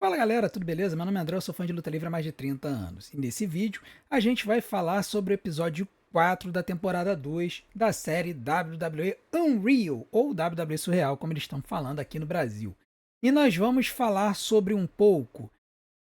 Fala galera, tudo beleza? Meu nome é André, eu sou fã de luta livre há mais de 30 anos. E nesse vídeo a gente vai falar sobre o episódio 4 da temporada 2 da série WWE Unreal, ou WWE Surreal, como eles estão falando aqui no Brasil. E nós vamos falar sobre um pouco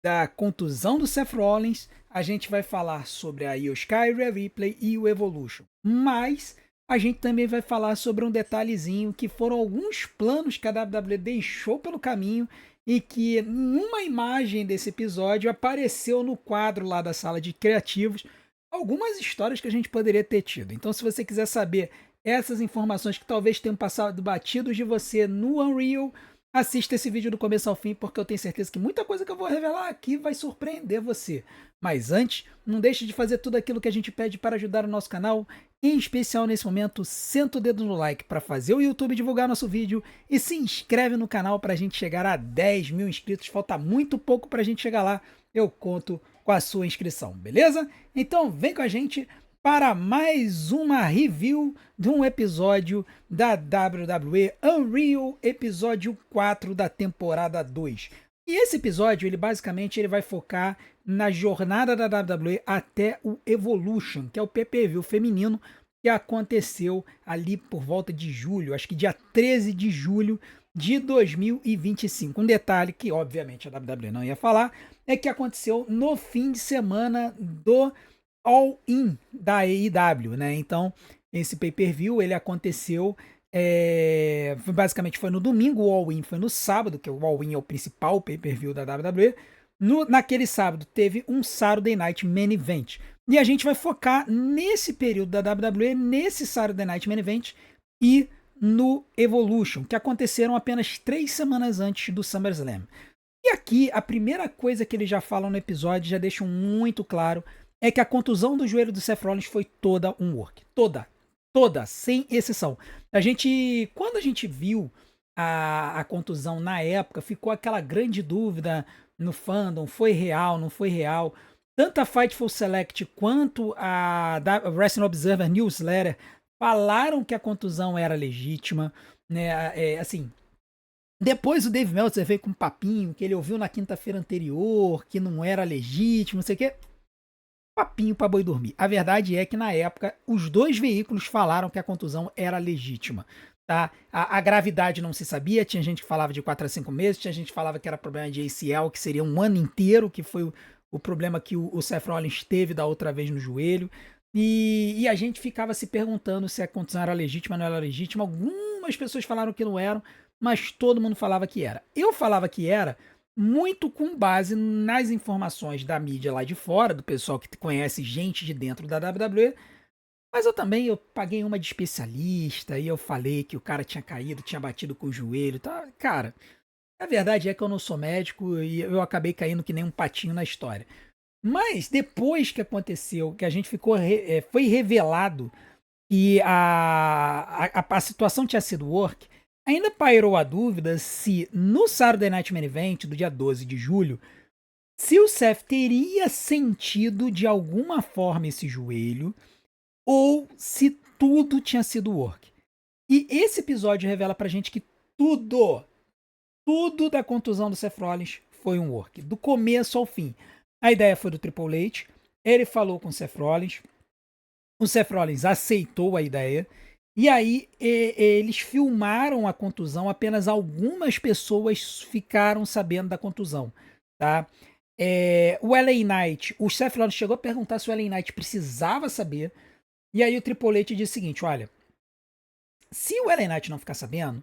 da contusão do Seth Rollins, a gente vai falar sobre a Io Sky, Rhea Ripley e o Evolution. Mas a gente também vai falar sobre um detalhezinho que foram alguns planos que a WWE deixou pelo caminho e que numa imagem desse episódio apareceu no quadro lá da sala de criativos algumas histórias que a gente poderia ter tido. Então, se você quiser saber essas informações que talvez tenham passado batidos de você no Unreal, assista esse vídeo do começo ao fim, porque eu tenho certeza que muita coisa que eu vou revelar aqui vai surpreender você. Mas antes, não deixe de fazer tudo aquilo que a gente pede para ajudar o nosso canal. Em especial nesse momento, senta o dedo no like para fazer o YouTube divulgar nosso vídeo e se inscreve no canal para a gente chegar a 10 mil inscritos. Falta muito pouco para a gente chegar lá. Eu conto com a sua inscrição, beleza? Então vem com a gente para mais uma review de um episódio da WWE Unreal, episódio 4 da temporada 2. E esse episódio, ele vai focar na jornada da WWE até o Evolution, que é o PPV feminino que aconteceu ali por volta de julho, acho que dia 13 de julho de 2025. Um detalhe que, obviamente, a WWE não ia falar, é que aconteceu no fim de semana do All-In da AEW, né? Então, esse pay-per-view, ele aconteceu, basicamente foi no domingo, o All-In foi no sábado, que o All-In é o principal pay-per-view da WWE. Naquele sábado, teve um Saturday Night Main Event. E a gente vai focar nesse período da WWE, nesse Saturday Night Main Event e no Evolution, que aconteceram apenas 3 semanas antes do SummerSlam. E aqui, a primeira coisa que eles já falam no episódio, já deixam muito claro, é que a contusão do joelho do Seth Rollins foi toda um work. Toda, sem exceção. Quando a gente viu a contusão na época, ficou aquela grande dúvida no fandom, foi real, não foi real. Tanto a Fightful Select quanto a Wrestling Observer Newsletter falaram que a contusão era legítima, né? Assim, depois o Dave Meltzer veio com um papinho que ele ouviu na quinta-feira anterior, que não era legítimo, não sei o quê. Papinho para boi dormir. A verdade é que na época os dois veículos falaram que a contusão era legítima. Tá? A gravidade não se sabia, tinha gente que falava de 4 a 5 meses, tinha gente que falava que era problema de ACL, que seria um ano inteiro, que foi o problema que o Seth Rollins teve da outra vez no joelho. E a gente ficava se perguntando se a contusão era legítima ou não era legítima. Algumas pessoas falaram que não eram, mas todo mundo falava que era. Eu falava que era muito com base nas informações da mídia lá de fora, do pessoal que conhece gente de dentro da WWE, mas eu paguei uma de especialista e eu falei que o cara tinha caído, tinha batido com o joelho, tá? Cara, a verdade é que eu não sou médico e eu acabei caindo que nem um patinho na história. Mas depois que aconteceu, que a gente foi revelado que a situação tinha sido work, ainda pairou a dúvida se no Saturday Night Main Event do dia 12 de julho, se o Seth teria sentido de alguma forma esse joelho ou se tudo tinha sido work. E esse episódio revela pra gente que tudo da contusão do Seth Rollins foi um work, do começo ao fim. A ideia foi do Triple H, ele falou com o Seth Rollins, o Seth Rollins aceitou a ideia, e aí eles filmaram a contusão, apenas algumas pessoas ficaram sabendo da contusão, tá? O LA Knight, o Seth Rollins chegou a perguntar se o LA Knight precisava saber, e aí o Triple H disse o seguinte, olha, se o LA Knight não ficar sabendo,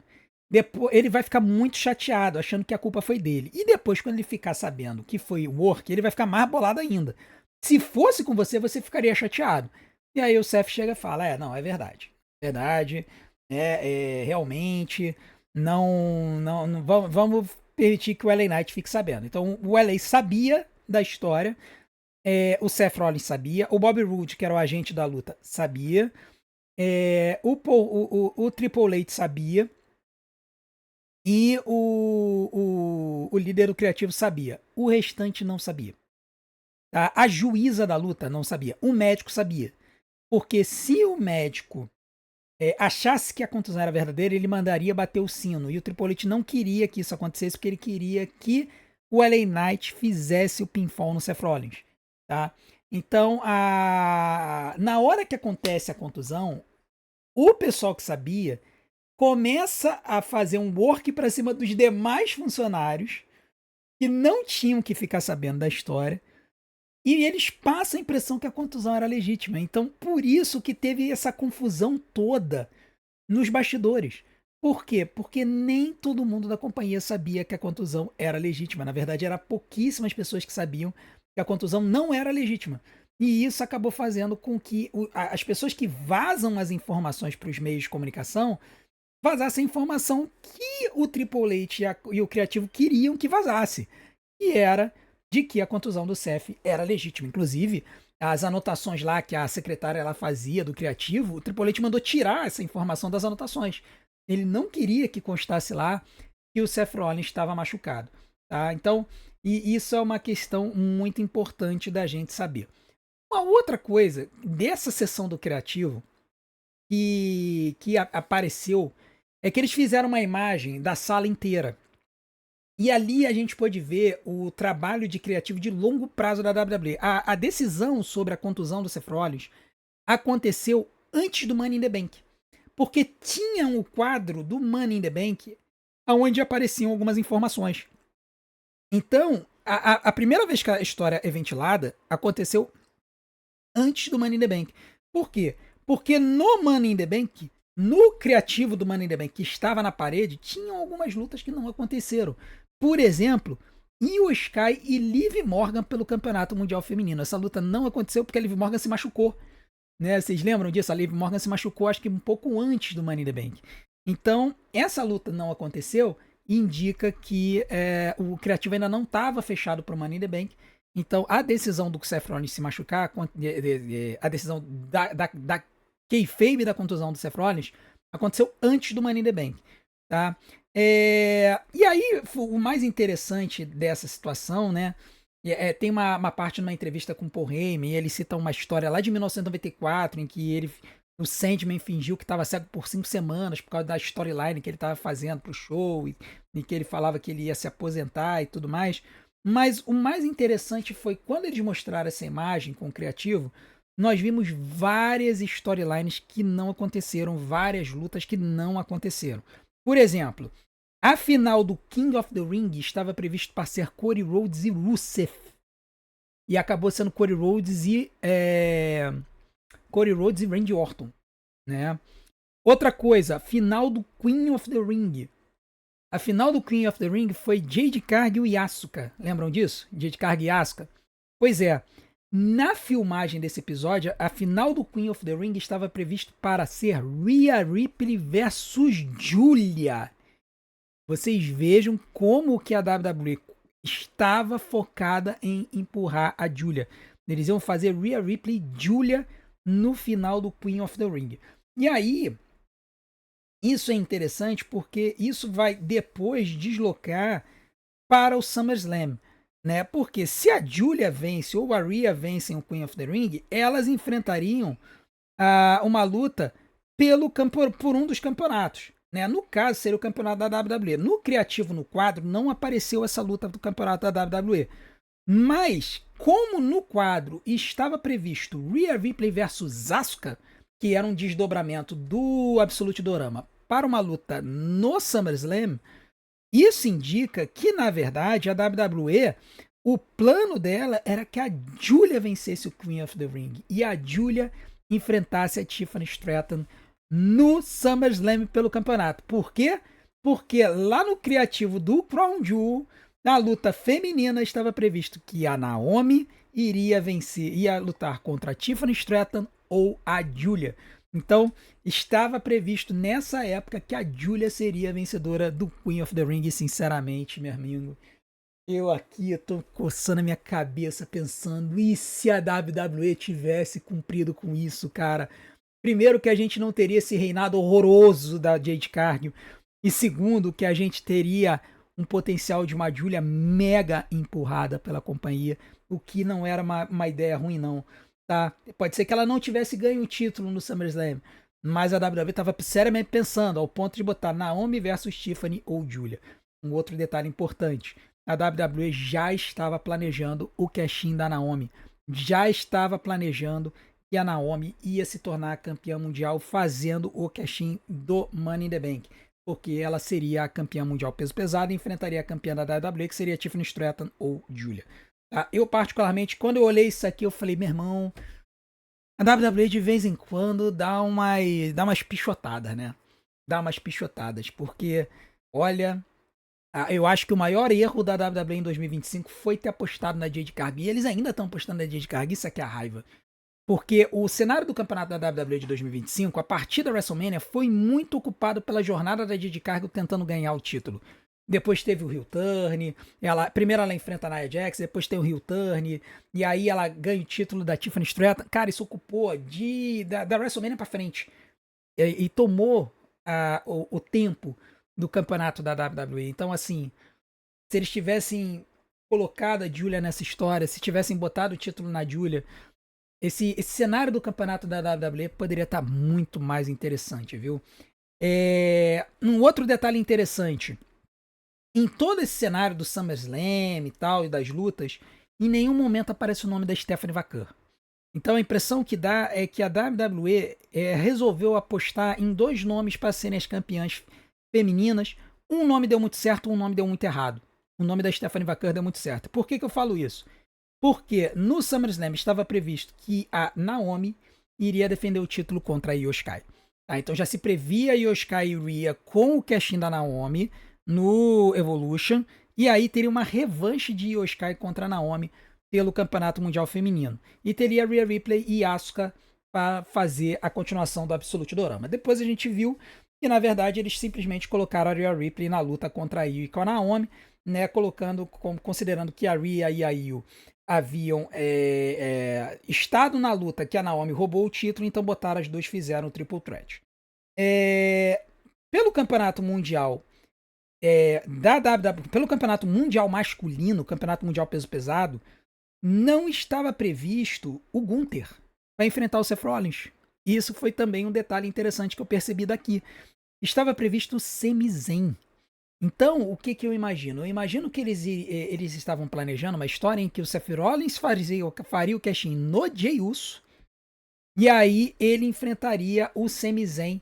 depois ele vai ficar muito chateado, achando que a culpa foi dele. E depois, quando ele ficar sabendo que foi o work, ele vai ficar mais bolado ainda. Se fosse com você, você ficaria chateado. E aí o Seth chega e fala: não, é verdade. Verdade. Realmente. Não vamos permitir que o LA Knight fique sabendo. Então o LA sabia da história. O Seth Rollins sabia. O Bobby Roode, que era o agente da luta, sabia. O Triple H sabia. E o líder do criativo sabia. O restante não sabia. Tá? A juíza da luta não sabia. O médico sabia. Porque se o médico achasse que a contusão era verdadeira, ele mandaria bater o sino. E o Triple H não queria que isso acontecesse, porque ele queria que o LA Knight fizesse o pinfall no Seth Rollins, tá? Então, na hora que acontece a contusão, o pessoal que sabia começa a fazer um work para cima dos demais funcionários que não tinham que ficar sabendo da história, e eles passam a impressão que a contusão era legítima. Então, por isso que teve essa confusão toda nos bastidores. Por quê? Porque nem todo mundo da companhia sabia que a contusão era legítima. Na verdade, eram pouquíssimas pessoas que sabiam que a contusão não era legítima. E isso acabou fazendo com que as pessoas que vazam as informações para os meios de comunicação vazassem a informação que o Triple H e o criativo queriam que vazasse. E era de que a contusão do Seth era legítima. Inclusive, as anotações lá que a secretária ela fazia do criativo, o Triple H mandou tirar essa informação das anotações. Ele não queria que constasse lá que o Seth Rollins estava machucado. Tá? Então, e isso é uma questão muito importante da gente saber. Uma outra coisa dessa sessão do criativo que apareceu é que eles fizeram uma imagem da sala inteira. E ali a gente pôde ver o trabalho de criativo de longo prazo da WWE. A decisão sobre a contusão do Seth Rollins aconteceu antes do Money in the Bank. Porque tinha o quadro do Money in the Bank onde apareciam algumas informações. Então, a primeira vez que a história é ventilada aconteceu antes do Money in the Bank. Por quê? Porque no Money in the Bank, no criativo do Money in the Bank que estava na parede, tinham algumas lutas que não aconteceram. Por exemplo, Io Sky e Liv Morgan pelo Campeonato Mundial Feminino. Essa luta não aconteceu porque a Liv Morgan se machucou. Né? Vocês lembram disso? A Liv Morgan se machucou acho que um pouco antes do Money in the Bank. Então, essa luta não aconteceu e indica que o criativo ainda não estava fechado para o Money in the Bank. Então, a decisão do Seth Rollins se machucar, a decisão da kayfabe da contusão do Seth Rollins aconteceu antes do Money in the Bank. Tá? E aí, o mais interessante dessa situação, né? Tem uma parte numa entrevista com o Paul Heyman, e ele cita uma história lá de 1994, em que o Sandman fingiu que estava cego por 5 semanas por causa da storyline que ele estava fazendo pro show, e que ele falava que ele ia se aposentar e tudo mais. Mas o mais interessante foi quando eles mostraram essa imagem com o criativo, nós vimos várias storylines que não aconteceram, várias lutas que não aconteceram. Por exemplo, a final do King of the Ring estava previsto para ser Cody Rhodes e Rusev. E acabou sendo Cody Rhodes e Randy Orton. Né? Outra coisa, final do Queen of the Ring. A final do Queen of the Ring foi Jade Cargill e Asuka. Lembram disso? Jade Cargill e Asuka. Pois é, na filmagem desse episódio, a final do Queen of the Ring estava previsto para ser Rhea Ripley versus Julia. Vocês vejam como que a WWE estava focada em empurrar a Julia. Eles iam fazer Rhea Ripley e Julia no final do Queen of the Ring. E aí, isso é interessante porque isso vai depois deslocar para o SummerSlam. Né? Porque se a Julia vence ou a Rhea vencem o Queen of the Ring, elas enfrentariam uma luta por um dos campeonatos. Né? No caso, seria o campeonato da WWE. No criativo, no quadro, não apareceu essa luta do campeonato da WWE. Mas, como no quadro estava previsto Rhea Ripley versus Asuka, que era um desdobramento do Absolute Dorama, para uma luta no SummerSlam, isso indica que, na verdade, a WWE, o plano dela era que a Julia vencesse o Queen of the Ring e a Julia enfrentasse a Tiffany Stratton no SummerSlam pelo campeonato. Por quê? Porque lá no criativo do Crown Jewel, na luta feminina, estava previsto que a Naomi ia lutar contra a Tiffany Stratton ou a Julia. Então, estava previsto nessa época que a Julia seria a vencedora do Queen of the Ring. E, sinceramente, meu amigo, eu tô coçando a minha cabeça pensando, e se a WWE tivesse cumprido com isso, cara? Primeiro, que a gente não teria esse reinado horroroso da Jade Cargill. E segundo, que a gente teria um potencial de uma Julia mega empurrada pela companhia, o que não era uma ideia ruim, não. Tá? Pode ser que ela não tivesse ganho o título no SummerSlam, mas a WWE estava seriamente pensando ao ponto de botar Naomi versus Tiffany ou Julia. Um outro detalhe importante, a WWE já estava planejando o cash-in da Naomi. Já estava planejando que a Naomi ia se tornar campeã mundial fazendo o cash-in do Money in the Bank. Porque ela seria a campeã mundial peso pesado e enfrentaria a campeã da WWE, que seria Tiffany Stratton ou Julia. Tá? Eu, particularmente, quando eu olhei isso aqui, eu falei, meu irmão, a WWE de vez em quando dá umas pichotadas, né? Dá umas pichotadas, porque, olha, eu acho que o maior erro da WWE em 2025 foi ter apostado na Jade Cargill. E eles ainda estão apostando na Jade Cargill, isso aqui é a raiva. Porque o cenário do campeonato da WWE de 2025, a partir da WrestleMania, foi muito ocupado pela jornada da Jade Cargill tentando ganhar o título. Depois teve o heel turn, primeiro ela enfrenta a Nia Jax, depois tem o heel turn, e aí ela ganha o título da Tiffany Stratton. Cara, isso ocupou da WrestleMania pra frente. E tomou o tempo do campeonato da WWE. Então, assim, se eles tivessem colocado a Julia nessa história, se tivessem botado o título na Julia, esse cenário do campeonato da WWE poderia estar muito mais interessante, viu? Um outro detalhe interessante. Em todo esse cenário do SummerSlam e tal, e das lutas, em nenhum momento aparece o nome da Stephanie Vaquer. Então a impressão que dá é que a WWE resolveu apostar em dois nomes para serem as campeãs femininas. Um nome deu muito certo, um nome deu muito errado. O nome da Stephanie Vaquer deu muito certo. Por que eu falo isso? Porque no SummerSlam estava previsto que a Naomi iria defender o título contra a Io Sky. Tá, então já se previa a Io Sky iria com o cash-in da Naomi no Evolution, e aí teria uma revanche de Io Sky contra a Naomi pelo Campeonato Mundial Feminino. E teria Rhea Ripley e Asuka para fazer a continuação do Absolute Dorama. Depois a gente viu que, na verdade, eles simplesmente colocaram a Rhea Ripley na luta contra a Io e com a Naomi, né, considerando que a Rhea e a Io haviam estado na luta que a Naomi roubou o título, então botaram as duas, fizeram o Triple Threat. Pelo Campeonato Mundial pelo Campeonato Mundial Masculino, Campeonato Mundial Peso Pesado, não estava previsto o Gunther para enfrentar o Seth Rollins. Isso foi também um detalhe interessante que eu percebi daqui. Estava previsto o Sami Zayn. Então, o que eu imagino? Eu imagino que eles estavam planejando uma história em que o Seth Rollins faria o cash-in no Jey Uso, e aí ele enfrentaria o Sami Zayn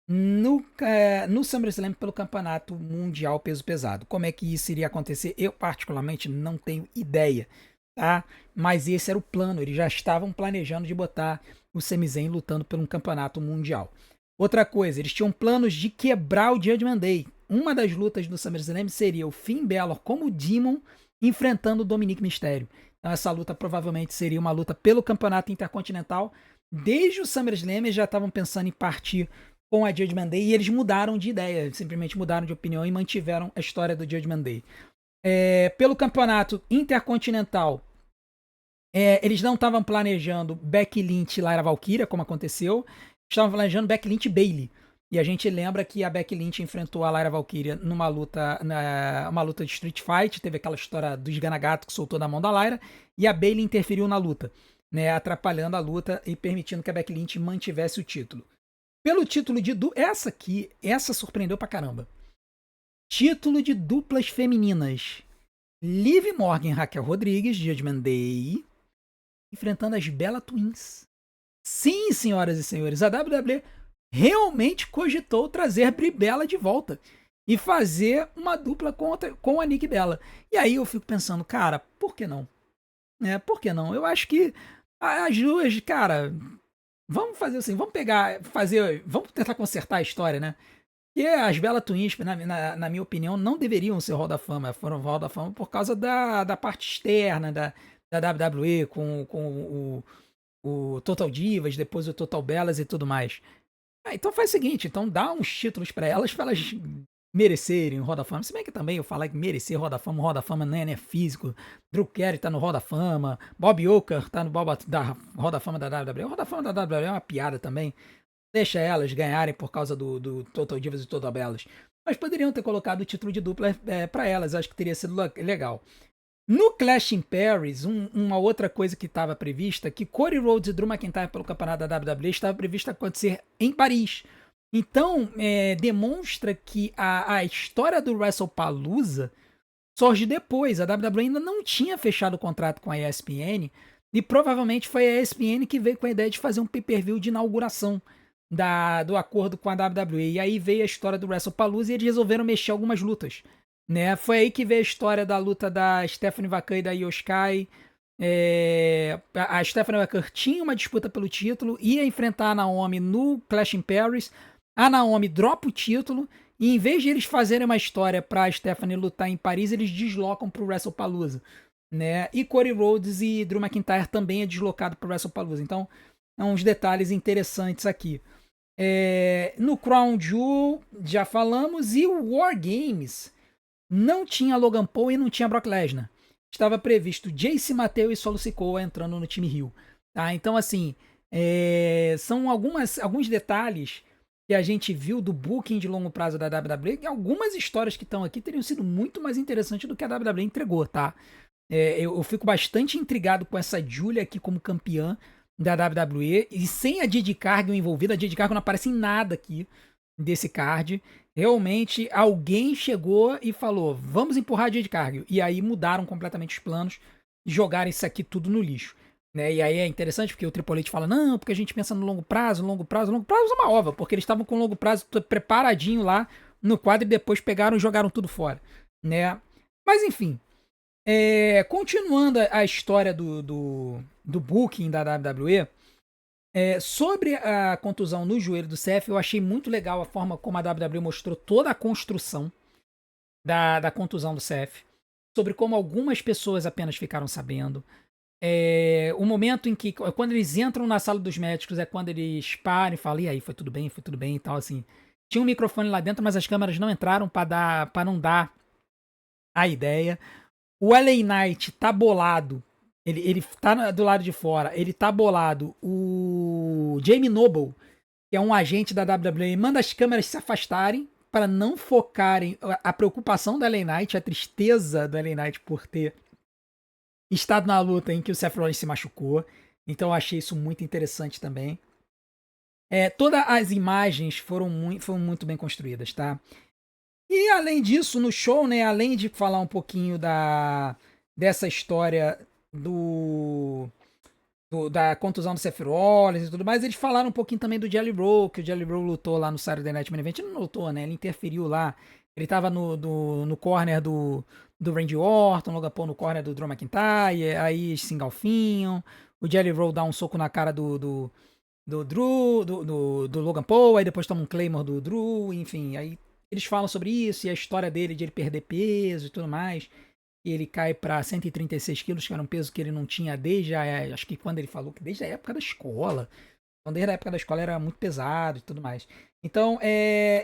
no SummerSlam pelo Campeonato Mundial Peso Pesado. Como é que isso iria acontecer? Eu, particularmente, não tenho ideia, tá? Mas esse era o plano. Eles já estavam planejando de botar o Sami Zayn lutando pelo um campeonato mundial. Outra coisa, eles tinham planos de quebrar o Judgment Day. Uma das lutas do SummerSlam seria o Finn Balor como Demon enfrentando o Dominic Mysterio. Então essa luta provavelmente seria uma luta pelo Campeonato Intercontinental. Desde o SummerSlam eles já estavam pensando em partir com a Judgment Day, e eles mudaram de ideia, simplesmente mudaram de opinião e mantiveram a história do Judgment Day. Pelo Campeonato Intercontinental, eles não estavam planejando Becky Lynch e Lyra Valkyria, como aconteceu, estavam planejando Becky Lynch e Bayley. E a gente lembra que a Becky Lynch enfrentou a Lyra Valkyria numa luta, uma luta de Street Fight, teve aquela história do esganagato que soltou da mão da Lyra, e a Bayley interferiu na luta, né, atrapalhando a luta e permitindo que a Becky Lynch mantivesse o título. Pelo título de essa surpreendeu pra caramba. Título de duplas femininas. Liv Morgan e Raquel Rodrigues, Judgment Day, enfrentando as Bella Twins. Sim, senhoras e senhores, a WWE realmente cogitou trazer Brie Bella de volta e fazer uma dupla com a Nikki Bella. E aí eu fico pensando, cara, por que não? Por que não? Eu acho que as duas, cara, vamos fazer assim, vamos tentar consertar a história, né? E as Bella Twins, na minha opinião, não deveriam ser Hall da Fama. Foram Hall da Fama por causa da parte externa da WWE, com o Total Divas, depois o Total Bellas e tudo mais. Então faz o seguinte, então dá uns títulos pra elas merecerem o Hall da Fama. Se bem que também eu falar que merecer o Hall da Fama não é físico. Drew Carey tá no Hall da Fama, Bob Uecker tá no Hall da Fama da WWE. O Hall da Fama da WWE é uma piada também. Deixa elas ganharem por causa do Total Divas e Total Bellas. Mas poderiam ter colocado o título de dupla pra elas, acho que teria sido legal. No Clash in Paris, uma outra coisa que estava prevista, que Cody Rhodes e Drew McIntyre pelo campeonato da WWE estava prevista acontecer em Paris. Então, demonstra que a história do WrestlePalooza surge depois. A WWE ainda não tinha fechado o contrato com a ESPN e provavelmente foi a ESPN que veio com a ideia de fazer um pay-per-view de inauguração do acordo com a WWE. E aí veio a história do WrestlePalooza e eles resolveram mexer algumas lutas, né? Foi aí que veio a história da luta da Stephanie McMahon e da Io Shirai. A Stephanie McMahon tinha uma disputa pelo título, ia enfrentar a Naomi no Clash in Paris. A Naomi dropa o título e em vez de eles fazerem uma história pra Stephanie lutar em Paris, eles deslocam pro WrestlePalooza, né? E Cody Rhodes e Drew McIntyre também é deslocado pro WrestlePalooza. Então, são uns detalhes interessantes aqui. No Crown Jewel, já falamos, e o War Games não tinha Logan Paul e não tinha Brock Lesnar. Estava previsto Jace Mateo e Solo Sikoa entrando no time Hill. Tá? Então, assim, são alguns detalhes que a gente viu do booking de longo prazo da WWE, e algumas histórias que estão aqui teriam sido muito mais interessantes do que a WWE entregou, tá? Eu fico bastante intrigado com essa Julia aqui como campeã da WWE, e sem a Jade Cargill envolvida. A Jade Cargill não aparece em nada aqui desse card. Realmente alguém chegou e falou, vamos empurrar a Jade Cargill, e aí mudaram completamente os planos e jogaram isso aqui tudo no lixo, né? E aí é interessante porque o Triple H fala, não, porque a gente pensa no longo prazo é uma ova, porque eles estavam com o longo prazo preparadinho lá no quadro e depois pegaram e jogaram tudo fora, né? Mas enfim, continuando a história do booking da WWE, sobre a contusão no joelho do Seth, eu achei muito legal a forma como a WWE mostrou toda a construção da contusão do Seth, sobre como algumas pessoas apenas ficaram sabendo. O momento em que, quando eles entram na sala dos médicos, é quando eles param e falam, e aí, foi tudo bem e tal, assim. Tinha um microfone lá dentro, mas as câmeras não entraram para não dar a ideia. O LA Knight tá bolado. Ele tá do lado de fora. Ele tá bolado. O Jamie Noble, que é um agente da WWE, manda as câmeras se afastarem para não focarem a preocupação do LA Knight, a tristeza do LA Knight por ter estado na luta em que o Seth Rollins se machucou. Então eu achei isso muito interessante também. Todas as imagens foram muito bem construídas, tá? E além disso, no show, né, além de falar um pouquinho dessa história da contusão do Seth Rollins e tudo mais, eles falaram um pouquinho também do Jelly Roll, que o Jelly Roll lutou lá no Saturday Night Main Event. Ele não lutou, né? Ele interferiu lá. Ele tava no corner do Randy Orton, Logan Paul no corner do Drew McIntyre, aí se engalfinham. O Jelly Roll dá um soco na cara do Drew, do Logan Paul, aí depois toma um Claymore do Drew, enfim, aí eles falam sobre isso e a história dele de ele perder peso e tudo mais. E ele cai para 136 quilos, que era um peso que ele não tinha acho que quando ele falou que desde a época da escola. Então, desde a época da escola era muito pesado e tudo mais. Então,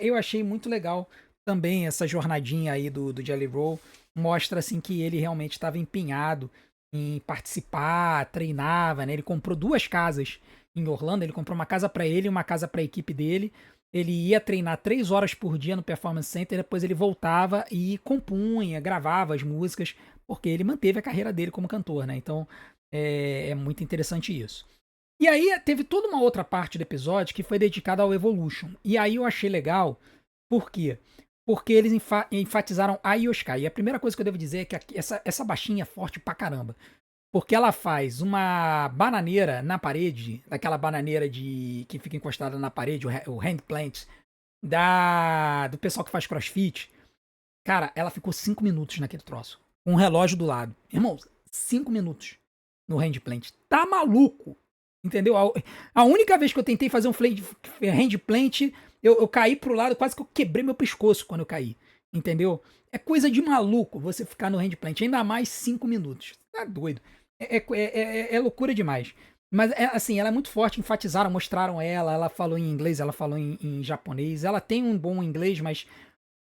eu achei muito legal também essa jornadinha aí do Jelly Roll. Mostra, assim, que ele realmente estava empenhado em participar, treinava, né? Ele comprou 2 casas em Orlando. Ele comprou uma casa para ele e uma casa para a equipe dele. Ele ia treinar 3 horas por dia no Performance Center, depois ele voltava e compunha, gravava as músicas, porque ele manteve a carreira dele como cantor, né? Então é muito interessante isso. E aí teve toda uma outra parte do episódio que foi dedicada ao Evolution. E aí eu achei legal, por quê? Porque eles enfatizaram a Io Shirai. E a primeira coisa que eu devo dizer é que essa baixinha é forte pra caramba. Porque ela faz uma bananeira na parede, daquela bananeira que fica encostada na parede, o handplant do pessoal que faz crossfit. Cara, ela ficou 5 minutos naquele troço, com um relógio do lado. Irmão, 5 minutos no handplant. Tá maluco? Entendeu? A única vez que eu tentei fazer um handplant, eu caí pro lado, quase que eu quebrei meu pescoço quando eu caí. Entendeu? É coisa de maluco você ficar no handplant, ainda mais 5 minutos. Tá doido. É loucura demais. Mas, assim, ela é muito forte, enfatizaram, mostraram ela falou em inglês, ela falou em japonês. Ela tem um bom inglês, mas,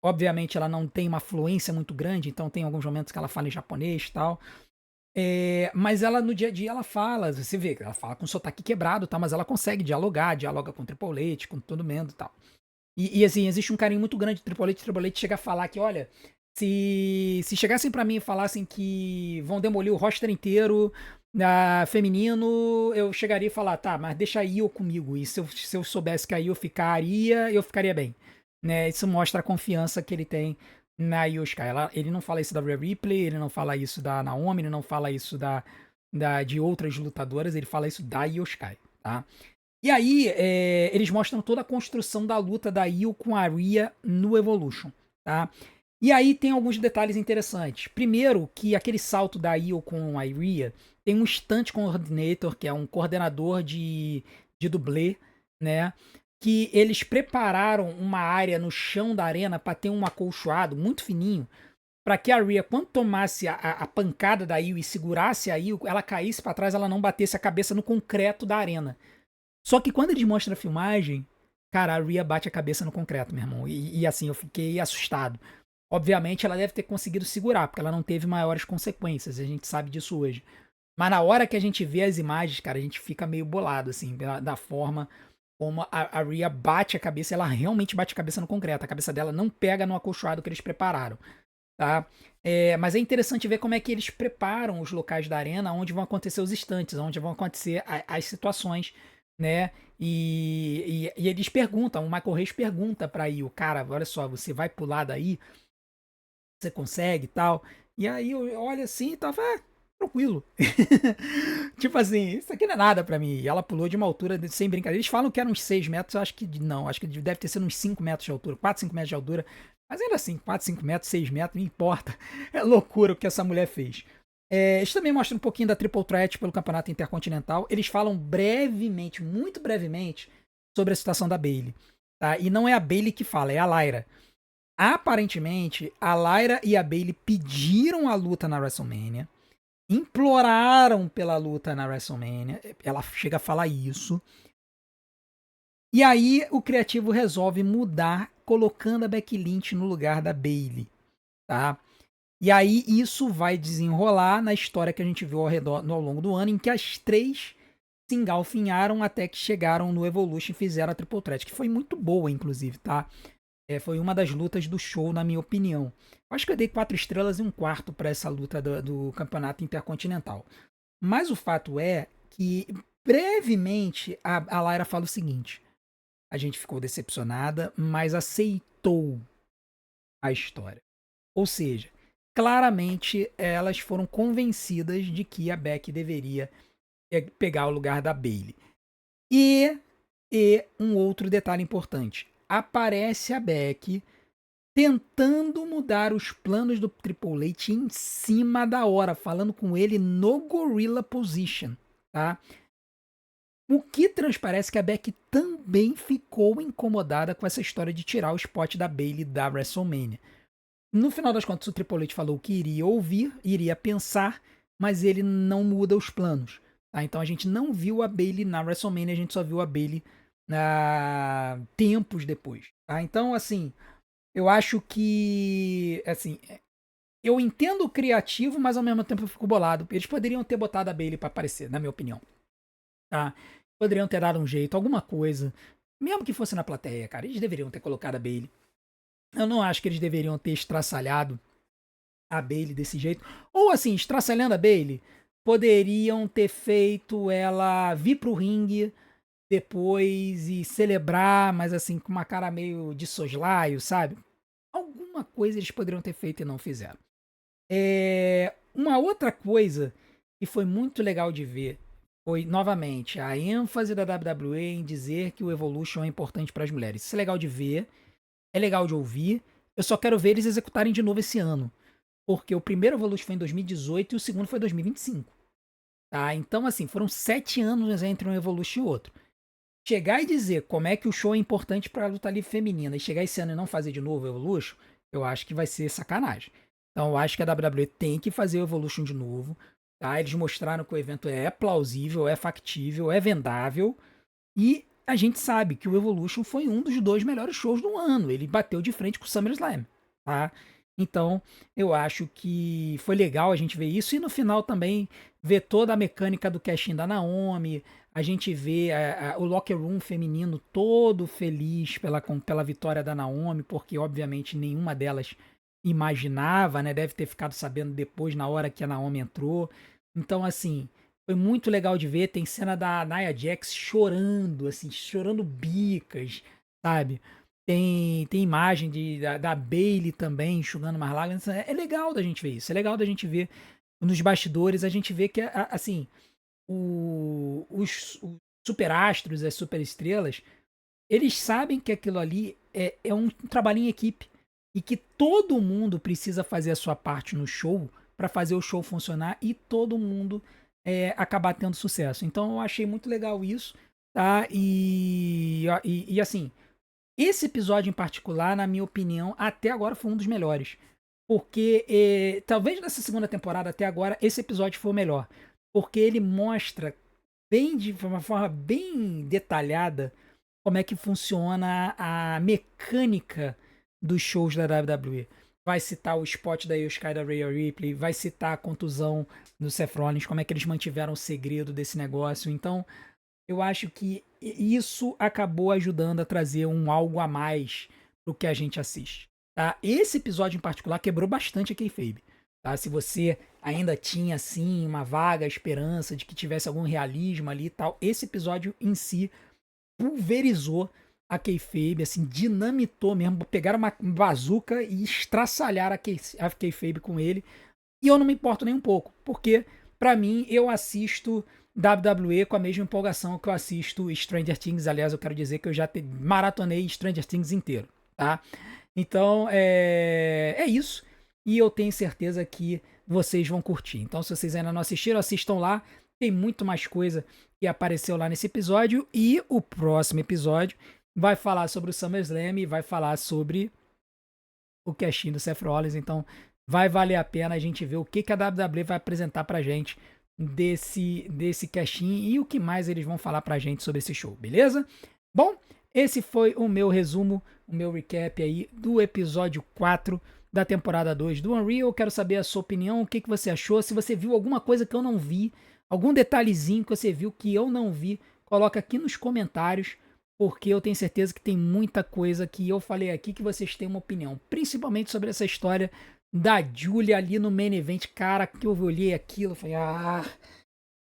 obviamente, ela não tem uma fluência muito grande, então tem alguns momentos que ela fala em japonês e tal. Mas ela, no dia a dia, ela fala, você vê, ela fala com sotaque quebrado, tá? Mas ela consegue dialoga com o Triple H, com todo mundo e tal. E, assim, existe um carinho muito grande do Triple H chega a falar que, olha, se chegassem pra mim e falassem que vão demolir o roster inteiro feminino, eu chegaria e falar, tá, mas deixa a Io comigo. E se eu soubesse que a Io ficaria, eu ficaria bem. Né? Isso mostra a confiança que ele tem na Io Sky. Ele não fala isso da Rhea Ripley, ele não fala isso da Naomi, ele não fala isso de outras lutadoras, ele fala isso da Io Sky, tá? E aí, eles mostram toda a construção da luta da Io com a Rhea no Evolution, tá? E aí tem alguns detalhes interessantes. Primeiro, que aquele salto da Io com a Rhea tem um stunt coordinator, que é um coordenador de dublê, né? Que eles prepararam uma área no chão da arena para ter um acolchoado muito fininho, para que a Rhea, quando tomasse a pancada da Io e segurasse a Io, ela caísse para trás, ela não batesse a cabeça no concreto da arena. Só que quando eles mostram a filmagem, cara, a Rhea bate a cabeça no concreto, meu irmão. E assim, eu fiquei assustado. Obviamente, ela deve ter conseguido segurar, porque ela não teve maiores consequências. A gente sabe disso hoje. Mas na hora que a gente vê as imagens, cara, a gente fica meio bolado, assim, da forma como a Rhea bate a cabeça. Ela realmente bate a cabeça no concreto. A cabeça dela não pega no acolchoado que eles prepararam, tá? Mas é interessante ver como é que eles preparam os locais da arena onde vão acontecer os instantes, onde vão acontecer as situações, né? E eles perguntam, o Michael Hayes pergunta pra Io, cara, olha só, você vai pular daí? Você consegue e tal? E aí eu olho assim e tava tranquilo. Tipo assim, isso aqui não é nada pra mim. E ela pulou de uma altura, sem brincadeira. Eles falam que eram uns 6 metros, eu acho que não. Acho que deve ter sido uns 5 metros de altura, 4, 5 metros de altura. Mas ainda assim, 4, 5 metros, 6 metros, não importa. É loucura o que essa mulher fez. Eles também mostram um pouquinho da Triple Threat pelo Campeonato Intercontinental. Eles falam brevemente, muito brevemente, sobre a situação da Bayley. Tá? E não é a Bayley que fala, é a Lyra. Aparentemente, a Lyra e a Bayley pediram a luta na WrestleMania, imploraram pela luta na WrestleMania. Ela chega a falar isso. E aí o criativo resolve mudar, colocando a Becky Lynch no lugar da Bayley, tá? E aí isso vai desenrolar na história que a gente viu ao longo do ano, em que as três se engalfinharam até que chegaram no Evolution e fizeram a Triple Threat, que foi muito boa, inclusive, tá? Foi uma das lutas do show, na minha opinião. Acho que eu dei 4 estrelas e um quarto para essa luta do Campeonato Intercontinental. Mas o fato é que, brevemente, a Lyra fala o seguinte: a gente ficou decepcionada, mas aceitou a história. Ou seja, claramente elas foram convencidas de que a Becky deveria pegar o lugar da Bayley. E um outro detalhe importante: aparece a Becky tentando mudar os planos do Triple H em cima da hora, falando com ele no Gorilla Position, tá? O que transparece que a Becky também ficou incomodada com essa história de tirar o spot da Bayley da WrestleMania. No final das contas, o Triple H falou que iria ouvir, iria pensar, mas ele não muda os planos. Tá? Então a gente não viu a Bayley na WrestleMania, a gente só viu a Bayley tempos depois. Tá? Então, assim, eu acho que, assim, eu entendo o criativo, mas ao mesmo tempo eu fico bolado. Eles poderiam ter botado a Bayley pra aparecer, na minha opinião. Tá? Poderiam ter dado um jeito, alguma coisa. Mesmo que fosse na plateia, cara. Eles deveriam ter colocado a Bayley. Eu não acho que eles deveriam ter estraçalhado a Bayley desse jeito. Ou assim, estraçalhando a Bayley, poderiam ter feito ela vir pro ringue depois e celebrar, mas assim, com uma cara meio de soslaio, sabe? Alguma coisa eles poderiam ter feito e não fizeram. Uma outra coisa que foi muito legal de ver foi, novamente, a ênfase da WWE em dizer que o Evolution é importante para as mulheres. Isso é legal de ver, é legal de ouvir. Eu só quero ver eles executarem de novo esse ano. Porque o primeiro Evolution foi em 2018 e o segundo foi em 2025. Tá? Então, assim, foram 7 anos entre um Evolution e outro. Chegar e dizer como é que o show é importante para a luta livre feminina e chegar esse ano e não fazer de novo o Evolution, eu acho que vai ser sacanagem. Então, eu acho que a WWE tem que fazer o Evolution de novo. Tá? Eles mostraram que o evento é plausível, é factível, é vendável. E a gente sabe que o Evolution foi um dos 2 melhores shows do ano. Ele bateu de frente com o SummerSlam. Tá? Então, eu acho que foi legal a gente ver isso. E no final também ver toda a mecânica do cash-in da Naomi. A gente vê o locker room feminino todo feliz pela vitória da Naomi, porque obviamente nenhuma delas imaginava, né? Deve ter ficado sabendo depois, na hora que a Naomi entrou. Então, assim, foi muito legal de ver. Tem cena da Nia Jax chorando, assim, chorando bicas, sabe? tem imagem da Bayley também enxugando mais lágrimas. É legal da gente ver isso. É legal da gente ver nos bastidores. A gente vê que, assim, os superastros, as superestrelas, eles sabem que aquilo ali é um trabalho em equipe. E que todo mundo precisa fazer a sua parte no show para fazer o show funcionar e todo mundo acabar tendo sucesso. Então eu achei muito legal isso, tá? E assim, esse episódio em particular, na minha opinião, até agora foi um dos melhores. Porque talvez nessa segunda temporada até agora, esse episódio foi o melhor. Porque ele mostra de uma forma bem detalhada como é que funciona a mecânica dos shows da WWE. Vai citar o spot da Io Sky da Rhea Ripley, vai citar a contusão do Seth Rollins, como é que eles mantiveram o segredo desse negócio. Então, eu acho que isso acabou ajudando a trazer um algo a mais pro que a gente assiste. Tá? Esse episódio em particular quebrou bastante a kayfabe. Tá? Se você ainda tinha assim uma vaga esperança de que tivesse algum realismo ali e tal, esse episódio em si pulverizou a kayfabe, assim, dinamitou mesmo, pegaram uma bazuca e estraçalharam a kayfabe com ele. E eu não me importo nem um pouco, porque pra mim eu assisto WWE com a mesma empolgação que eu assisto Stranger Things. Aliás, eu quero dizer que eu já maratonei Stranger Things inteiro, tá? Então, é isso. E eu tenho certeza que vocês vão curtir. Então, se vocês ainda não assistiram, assistam lá. Tem muito mais coisa que apareceu lá nesse episódio. E o próximo episódio vai falar sobre o SummerSlam e vai falar sobre o casting do Seth Rollins. Então, vai valer a pena a gente ver o que a WWE vai apresentar pra gente desse casting e o que mais eles vão falar pra gente sobre esse show, beleza? Bom, esse foi o meu resumo, o meu recap aí do episódio 4 da temporada 2 do Unreal. Eu quero saber a sua opinião, o que você achou, se você viu alguma coisa que eu não vi, algum detalhezinho que você viu que eu não vi, coloca aqui nos comentários, porque eu tenho certeza que tem muita coisa que eu falei aqui que vocês têm uma opinião, principalmente sobre essa história da Julia ali no main event. Cara, que eu olhei aquilo, falei,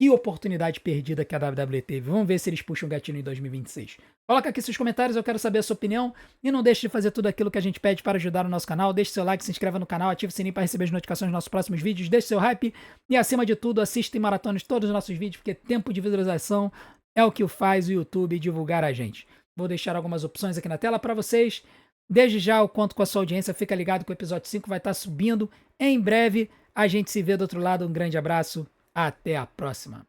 que oportunidade perdida que a WWE teve. Vamos ver se eles puxam o gatilho em 2026. Coloca aqui seus comentários, eu quero saber a sua opinião. E não deixe de fazer tudo aquilo que a gente pede para ajudar o nosso canal. Deixe seu like, se inscreva no canal, ative o sininho para receber as notificações dos nossos próximos vídeos. Deixe seu hype e, acima de tudo, assista em maratonas todos os nossos vídeos, porque tempo de visualização é o que faz o YouTube divulgar a gente. Vou deixar algumas opções aqui na tela para vocês. Desde já, eu conto com a sua audiência. Fica ligado que o episódio 5 vai estar subindo em breve. A gente se vê do outro lado. Um grande abraço. Até a próxima.